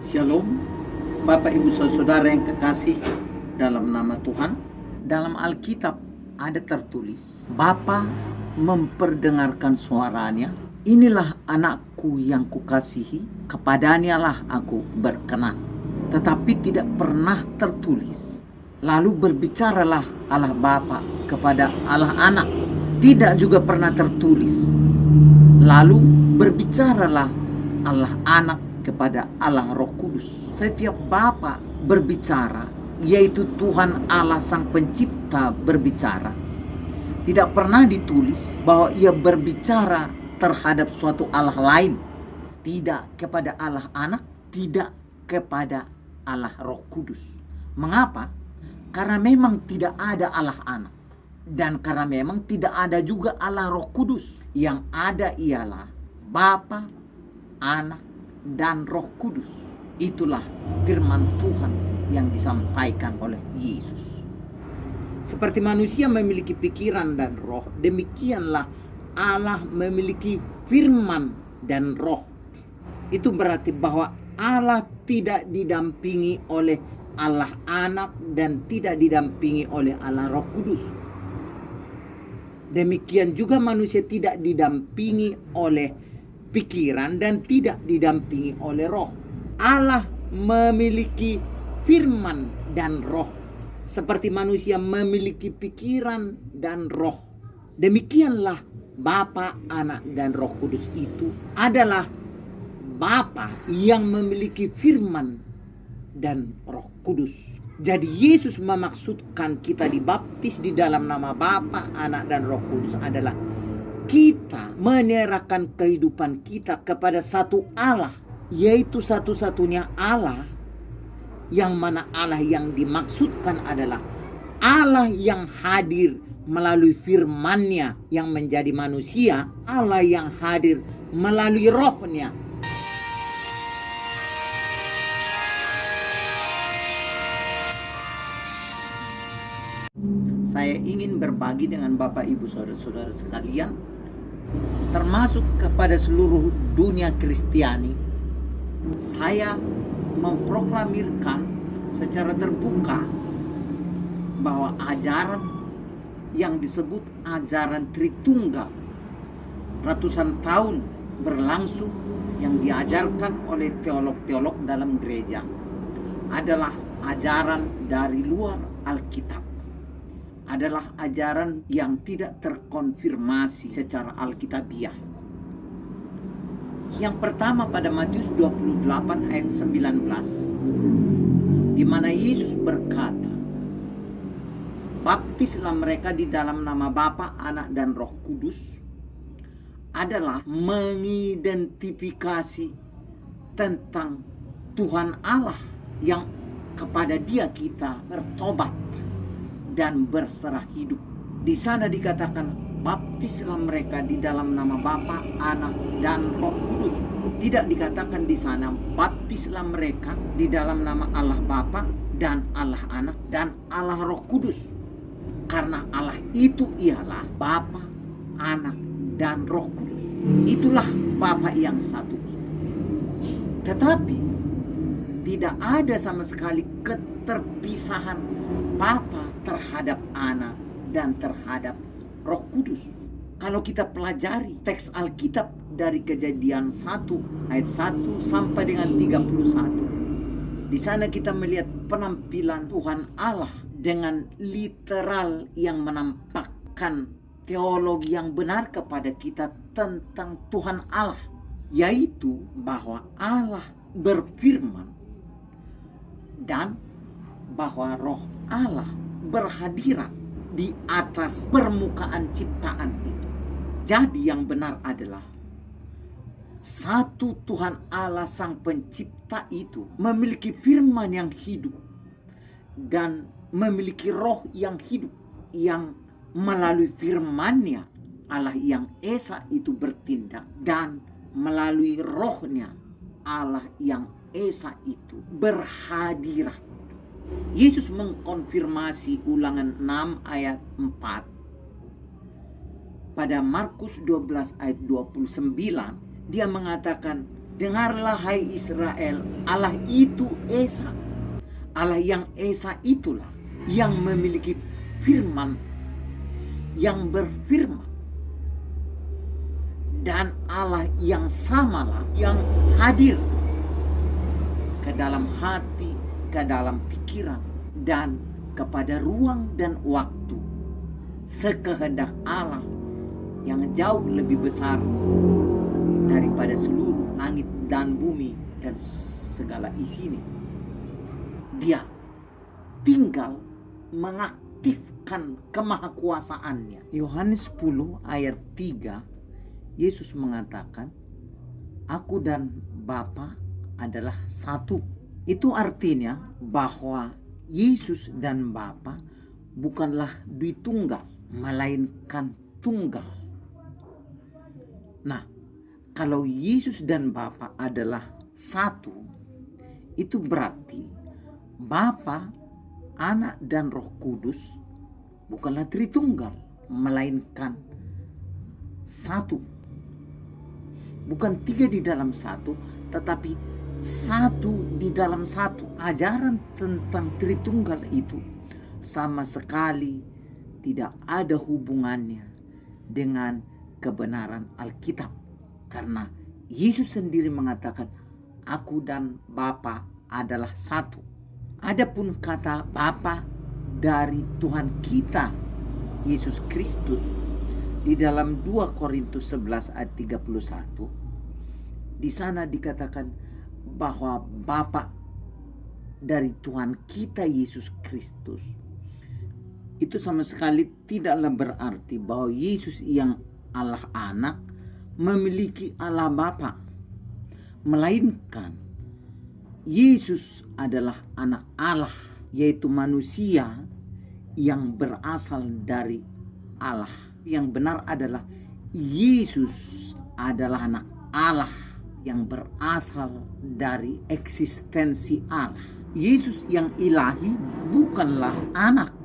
Shalom, Bapak Ibu Saudara yang kekasih dalam nama Tuhan. Dalam Alkitab ada tertulis, Bapa memperdengarkan suaranya, inilah anakku yang kukasihi, kepadanya lah aku berkenan. Tetapi tidak pernah tertulis, lalu berbicaralah Allah Bapa kepada Allah Anak. Tidak juga pernah tertulis, lalu berbicaralah Allah Anak kepada Allah Roh Kudus. Setiap Bapa berbicara, yaitu Tuhan Allah Sang Pencipta berbicara. Tidak pernah ditulis bahwa ia berbicara terhadap suatu Allah lain. Tidak kepada Allah Anak, tidak kepada Allah Roh Kudus. Mengapa? Karena memang tidak ada Allah Anak. Dan karena memang tidak ada juga Allah Roh Kudus. Yang ada ialah Bapa, Anak, dan Roh Kudus. Itulah firman Tuhan yang disampaikan oleh Yesus. Seperti manusia memiliki pikiran dan roh, demikianlah Allah memiliki firman dan roh. Itu berarti bahwa Allah tidak didampingi oleh Allah Anak dan tidak didampingi oleh Allah Roh Kudus. Demikian juga manusia tidak didampingi oleh pikiran dan tidak didampingi oleh roh. Allah memiliki firman dan roh, seperti manusia memiliki pikiran dan roh. Demikianlah Bapa, Anak, dan Roh Kudus itu adalah Bapa yang memiliki firman dan Roh Kudus. Jadi Yesus memaksudkan kita dibaptis di dalam nama Bapa, Anak, dan Roh Kudus adalah kita menyerahkan kehidupan kita kepada satu Allah, yaitu satu-satunya Allah, yang mana Allah yang dimaksudkan adalah Allah yang hadir melalui firman-Nya yang menjadi manusia, Allah yang hadir melalui roh-Nya. Saya ingin berbagi dengan Bapak Ibu Saudara-saudara sekalian, termasuk kepada seluruh dunia Kristiani. Saya memproklamirkan secara terbuka bahwa ajaran yang disebut ajaran Tritunggal ratusan tahun berlangsung yang diajarkan oleh teolog-teolog dalam gereja adalah ajaran dari luar Alkitab. Adalah ajaran yang tidak terkonfirmasi secara alkitabiah. Yang pertama pada Matius 28 ayat 19, di mana Yesus berkata, baptislah mereka di dalam nama Bapa, Anak, dan Roh Kudus, adalah mengidentifikasi tentang Tuhan Allah yang kepada Dia kita bertobat dan berserah hidup. Di sana dikatakan baptislah mereka di dalam nama Bapa, Anak, dan Roh Kudus. Tidak dikatakan di sana baptislah mereka di dalam nama Allah Bapa dan Allah Anak dan Allah Roh Kudus. Karena Allah itu ialah Bapa, Anak, dan Roh Kudus. Itulah Bapa yang satu itu. Tetapi tidak ada sama sekali keterpisahan Bapa terhadap Anak dan terhadap Roh Kudus. Kalau kita pelajari teks Alkitab dari Kejadian 1 ayat 1 sampai dengan 31, di sana kita melihat penampilan Tuhan Allah dengan literal yang menampakkan teologi yang benar kepada kita tentang Tuhan Allah, yaitu bahwa Allah berfirman dan bahwa Roh Allah berhadirat di atas permukaan ciptaan itu. Jadi yang benar adalah satu Tuhan Allah Sang Pencipta itu memiliki firman yang hidup dan memiliki roh yang hidup, yang melalui firman-Nya Allah yang Esa itu bertindak, dan melalui rohnya Allah yang Esa itu berhadirat. Yesus mengkonfirmasi Ulangan 6 ayat 4 pada Markus 12 ayat 29. Dia mengatakan Dengarlah hai Israel, Allah itu Esa. Allah yang Esa itulah yang memiliki firman, yang berfirman. Dan Allah yang samalah yang hadir ke dalam hati, ke dalam pikiran, dan kepada ruang dan waktu sekehendak Allah yang jauh lebih besar daripada seluruh langit dan bumi dan segala isinya. Dia tinggal mengaktifkan kemahakuasaannya. Yohanes 10 ayat 3, Yesus mengatakan, "Aku dan Bapa adalah satu." Itu artinya bahwa Yesus dan Bapa bukanlah Dwitunggal, melainkan tunggal. Nah, kalau Yesus dan Bapa adalah satu, itu berarti Bapa, Anak, dan Roh Kudus bukanlah Tritunggal, melainkan satu. Bukan tiga di dalam satu, tetapi satu di dalam satu. Ajaran tentang Tritunggal itu sama sekali tidak ada hubungannya dengan kebenaran Alkitab. Karena Yesus sendiri mengatakan, "Aku dan Bapa adalah satu." Adapun kata Bapa dari Tuhan kita Yesus Kristus di dalam 2 Korintus 11 ayat 31, di sana dikatakan bahwa Bapa dari Tuhan kita Yesus Kristus itu sama sekali tidaklah berarti bahwa Yesus yang Allah Anak memiliki Allah Bapa, melainkan Yesus adalah anak Allah, yaitu manusia yang berasal dari Allah. Yang benar adalah Yesus adalah anak Allah yang berasal dari eksistensi Allah. Yesus yang ilahi bukanlah anak.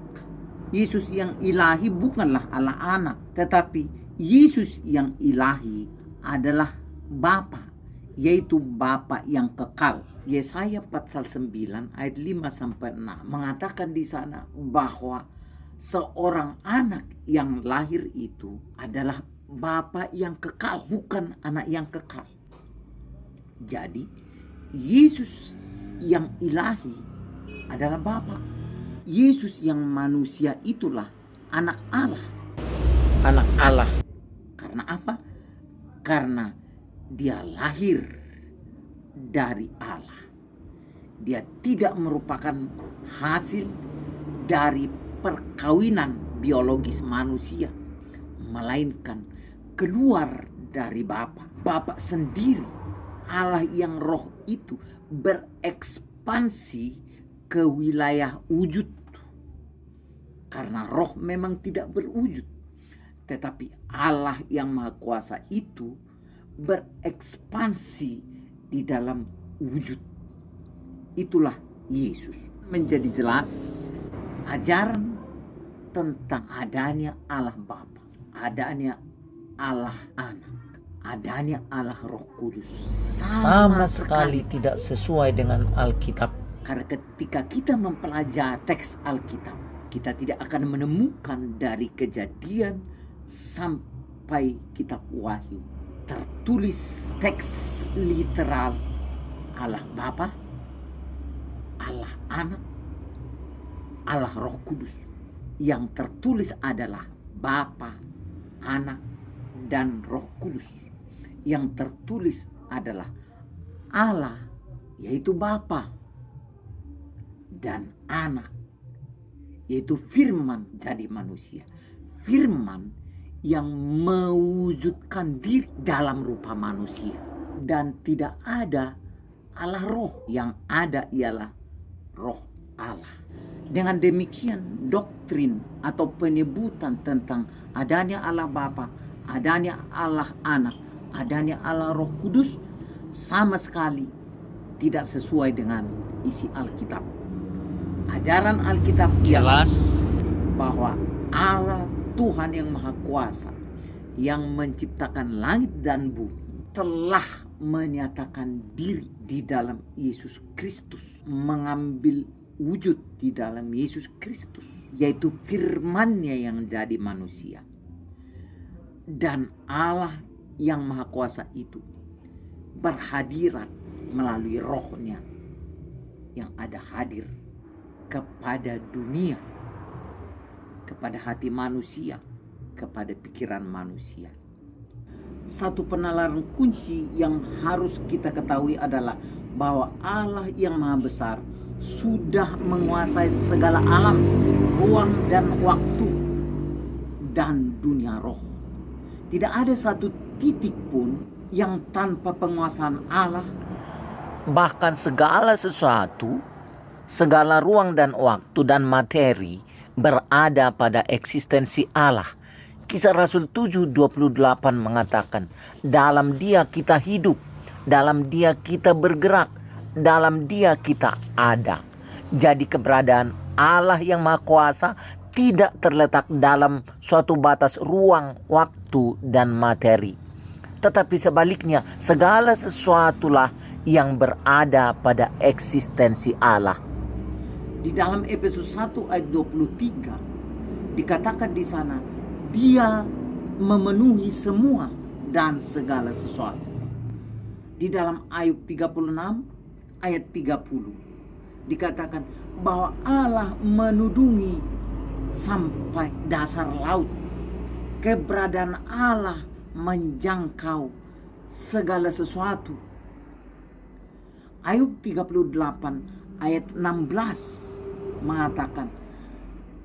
Yesus yang ilahi bukanlah Allah anak, tetapi Yesus yang ilahi adalah Bapa, yaitu Bapa yang kekal. Yesaya pasal 9 ayat 5 sampai 6 mengatakan di sana bahwa seorang anak yang lahir itu adalah Bapa yang kekal, bukan anak yang kekal. Jadi Yesus yang ilahi adalah Bapa. Yesus yang manusia itulah anak Allah. Anak Allah. Karena apa? Karena dia lahir dari Allah. Dia tidak merupakan hasil dari perkawinan biologis manusia, melainkan keluar dari Bapa. Bapa sendiri, Allah yang roh itu berekspansi ke wilayah wujud. Karena roh memang tidak berwujud, tetapi Allah yang Maha Kuasa itu berekspansi di dalam wujud. Itulah Yesus. Menjadi jelas ajaran tentang adanya Allah Bapa, adanya Allah Anak, adanya Allah Roh Kudus sama sekali tidak sesuai dengan Alkitab. Karena ketika kita mempelajari teks Alkitab, kita tidak akan menemukan dari Kejadian sampai kitab Wahyu tertulis teks literal Allah Bapa, Allah Anak, Allah Roh Kudus. Yang tertulis adalah Bapa, Anak, dan Roh Kudus. Yang tertulis adalah Allah, yaitu Bapa, dan Anak, yaitu Firman jadi manusia. Firman yang mewujudkan diri dalam rupa manusia. Dan tidak ada Allah Roh, yang ada ialah Roh Allah. Dengan demikian doktrin atau penyebutan tentang adanya Allah Bapa, adanya Allah Anak, adanya Allah Roh Kudus sama sekali tidak sesuai dengan isi Alkitab. Ajaran Alkitab jelas bahwa Allah Tuhan yang Maha Kuasa yang menciptakan langit dan bumi telah menyatakan diri di dalam Yesus Kristus, mengambil wujud di dalam Yesus Kristus, yaitu firman-Nya yang jadi manusia. Dan Allah yang Maha Kuasa itu berhadirat melalui Roh-Nya yang ada hadir kepada dunia, kepada hati manusia, kepada pikiran manusia. Satu penalaran kunci yang harus kita ketahui adalah bahwa Allah yang Maha Besar sudah menguasai segala alam, ruang dan waktu, dan dunia roh. Tidak ada satu titik pun yang tanpa penguasaan Allah. Bahkan segala sesuatu, segala ruang dan waktu dan materi berada pada eksistensi Allah. Kisah Rasul 7:28 mengatakan, dalam Dia kita hidup, dalam Dia kita bergerak, dalam Dia kita ada. Jadi keberadaan Allah yang Maha Kuasa tidak terletak dalam suatu batas ruang, waktu, dan materi. Tetapi sebaliknya, segala sesuatulah yang berada pada eksistensi Allah. Di dalam Efesus 1 ayat 23 dikatakan di sana, Dia memenuhi semua dan segala sesuatu. Di dalam Ayub 36 ayat 30 dikatakan bahwa Allah menudungi sampai dasar laut. Keberadaan Allah menjangkau segala sesuatu. Ayub 38 ayat 16 mengatakan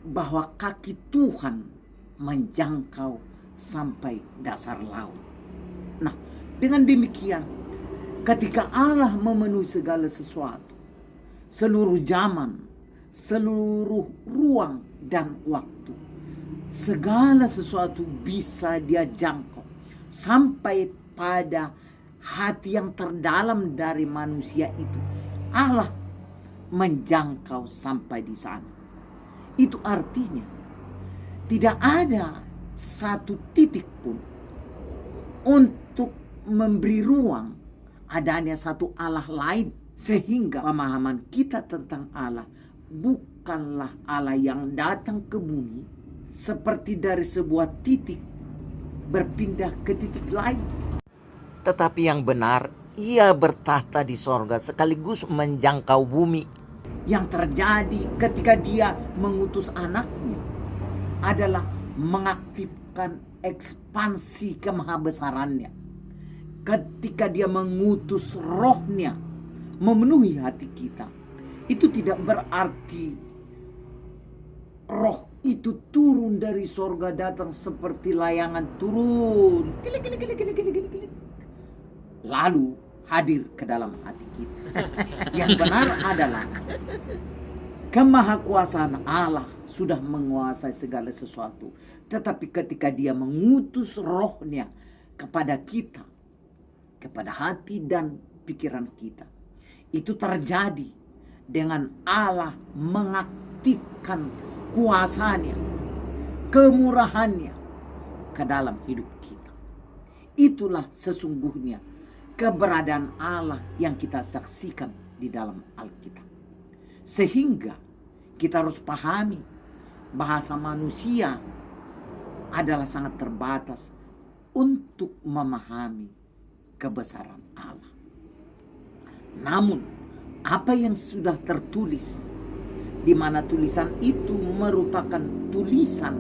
bahwa kaki Tuhan menjangkau sampai dasar laut. Nah, dengan demikian, ketika Allah memenuhi segala sesuatu, seluruh zaman, seluruh ruang dan waktu, segala sesuatu bisa Dia jangkau sampai pada hati yang terdalam dari manusia itu. Allah menjangkau sampai di sana. Itu artinya tidak ada satu titik pun untuk memberi ruang adanya satu Allah lain, sehingga pemahaman kita tentang Allah bukanlah Allah yang datang ke bumi seperti dari sebuah titik berpindah ke titik lain, tetapi yang benar Ia bertahta di sorga sekaligus menjangkau bumi. Yang terjadi ketika Dia mengutus anaknya adalah mengaktifkan ekspansi kemahabesarannya. Ketika Dia mengutus Roh-Nya memenuhi hati kita, itu tidak berarti Roh itu turun dari sorga, datang seperti layangan turun, lalu hadir ke dalam hati kita. Yang benar adalah kemahakuasaan Allah sudah menguasai segala sesuatu. Tetapi ketika Dia mengutus Roh-Nya kepada kita, kepada hati dan pikiran kita, itu terjadi dengan Allah mengaktifkan kuasanya, kemurahannya ke dalam hidup kita. Itulah sesungguhnya keberadaan Allah yang kita saksikan di dalam Alkitab. Sehingga kita harus pahami bahasa manusia adalah sangat terbatas untuk memahami kebesaran Allah. Namun apa yang sudah tertulis, di mana tulisan itu merupakan tulisan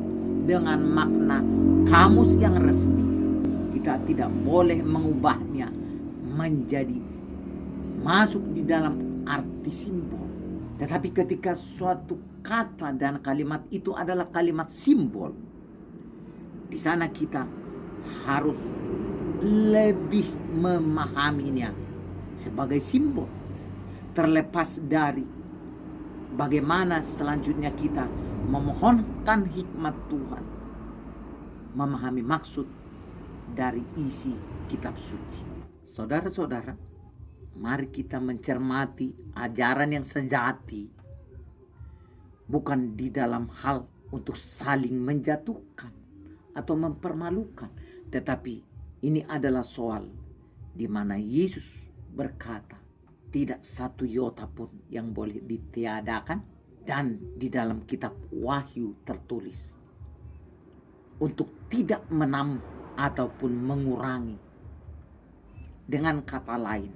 dengan makna kamus yang resmi, kita tidak boleh mengubahnya menjadi masuk di dalam arti simbol. Tetapi ketika suatu kata dan kalimat itu adalah kalimat simbol, di sana kita harus lebih memahaminya sebagai simbol, terlepas dari bagaimana selanjutnya kita memohonkan hikmat Tuhan, memahami maksud dari isi kitab suci. Saudara-saudara, mari kita mencermati ajaran yang sejati, bukan di dalam hal untuk saling menjatuhkan atau mempermalukan, tetapi ini adalah soal di mana Yesus berkata, tidak satu iota pun yang boleh ditiadakan, dan di dalam kitab Wahyu tertulis untuk tidak menambah ataupun mengurangi. Dengan kata lain,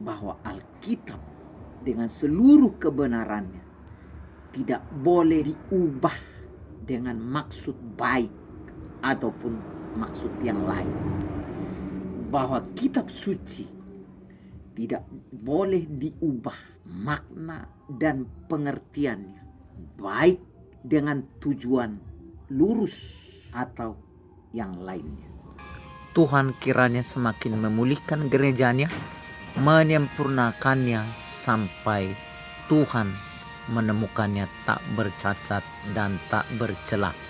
bahwa Alkitab dengan seluruh kebenarannya tidak boleh diubah dengan maksud baik ataupun maksud yang lain. Bahwa kitab suci tidak boleh diubah makna dan pengertiannya, baik dengan tujuan lurus atau yang lainnya. Tuhan kiranya semakin memulihkan gerejanya, menyempurnakannya sampai Tuhan menemukannya tak bercacat dan tak bercela.